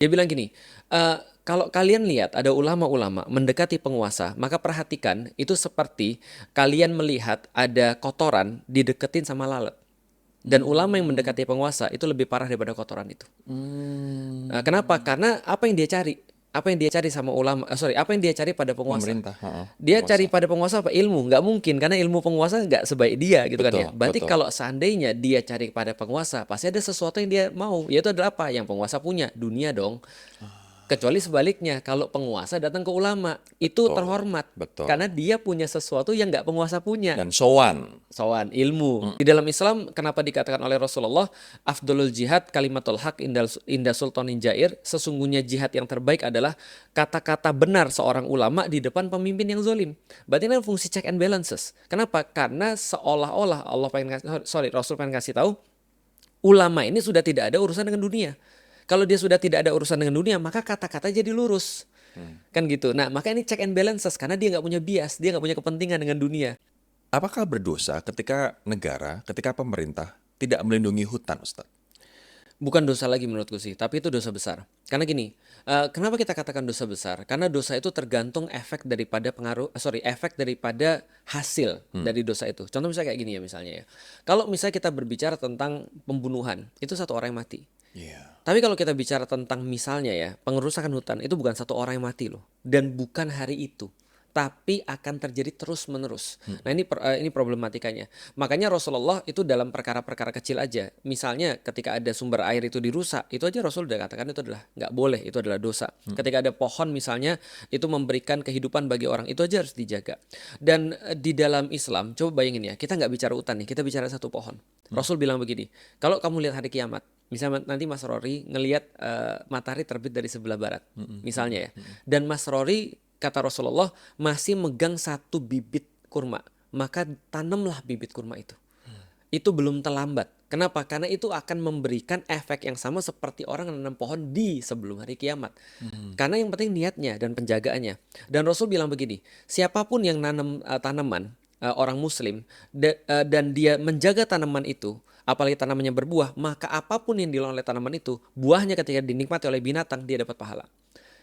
Dia bilang gini, kalau kalian lihat ada ulama-ulama mendekati penguasa, maka perhatikan itu seperti kalian melihat ada kotoran dideketin sama lalat. Dan ulama yang Hmm. mendekati penguasa itu lebih parah daripada kotoran itu. Kenapa? Hmm. Karena apa yang dia cari? Apa yang dia cari sama ulama? Sorry, apa yang dia cari pada penguasa? Pemerintah, heeh, Dia cari penguasa. pada penguasa apa? Ilmu. Nggak mungkin, karena ilmu penguasa nggak sebaik dia gitu kan ya. Betul, Berarti betul. kalau seandainya dia cari pada penguasa, pasti ada sesuatu yang dia mau. Yaitu adalah apa? Yang penguasa punya. Dunia dong. Kecuali sebaliknya, kalau penguasa datang ke ulama, itu Betul, terhormat. betul. Karena dia punya sesuatu yang nggak penguasa punya. Dan sowan. Sowan, ilmu. Mm, Di dalam Islam, kenapa dikatakan oleh Rasulullah, Afdolul jihad kalimatul haq inda sultanin jair, sesungguhnya jihad yang terbaik adalah kata-kata benar seorang ulama di depan pemimpin yang zolim. Berarti ini fungsi check and balances. Kenapa? Karena seolah-olah Rasul pengen kasih tahu, ulama ini sudah tidak ada urusan dengan dunia. Kalau dia sudah tidak ada urusan dengan dunia, maka kata-kata jadi lurus. mm. Kan gitu. Nah, maka ini check and balances, karena dia nggak punya bias, dia nggak punya kepentingan dengan dunia. Apakah berdosa ketika negara, ketika pemerintah tidak melindungi hutan, Ustadz? Bukan dosa lagi menurutku sih, tapi itu dosa besar. Karena gini, kenapa kita katakan dosa besar? Karena dosa itu tergantung efek daripada hasil Hmm. dari dosa itu. Contoh misalnya kayak gini ya misalnya ya. Kalau misalnya kita berbicara tentang pembunuhan, itu satu orang yang mati. Iya. Tapi kalau kita bicara tentang misalnya ya, pengerusakan hutan, itu bukan satu orang yang mati loh. Dan bukan hari itu. Tapi akan terjadi terus-menerus. Hmm. Nah ini problematikanya. Makanya Rasulullah itu dalam perkara-perkara kecil aja. Misalnya ketika ada sumber air itu dirusak, itu aja Rasul udah katakan itu adalah nggak boleh, itu adalah dosa. Ketika ada pohon misalnya, itu memberikan kehidupan bagi orang, itu aja harus dijaga. Dan di dalam Islam, coba bayangin ya, kita nggak bicara hutan nih, kita bicara satu pohon. Rasul bilang begini, kalau kamu lihat hari kiamat, misalnya nanti Mas Rory ngelihat matahari terbit dari sebelah barat, Hmm. Hmm. misalnya ya. Dan Mas Rory, kata Rasulullah, masih megang satu bibit kurma, maka tanamlah bibit kurma itu. Itu belum terlambat. Kenapa? Karena itu akan memberikan efek yang sama seperti orang menanam pohon di sebelum hari kiamat. Hmm. Karena yang penting niatnya dan penjagaannya. Dan Rasul bilang begini, siapapun yang nanam tanaman, orang muslim, dan dia menjaga tanaman itu, apalagi tanamannya berbuah, maka apapun yang dilakukan oleh tanaman itu, buahnya ketika dinikmati oleh binatang, dia dapat pahala.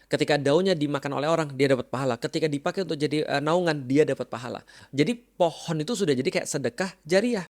Ketika daunnya dimakan oleh orang, dia dapat pahala. Ketika dipakai untuk jadi naungan, dia dapat pahala. Jadi pohon itu sudah jadi kayak sedekah jariah.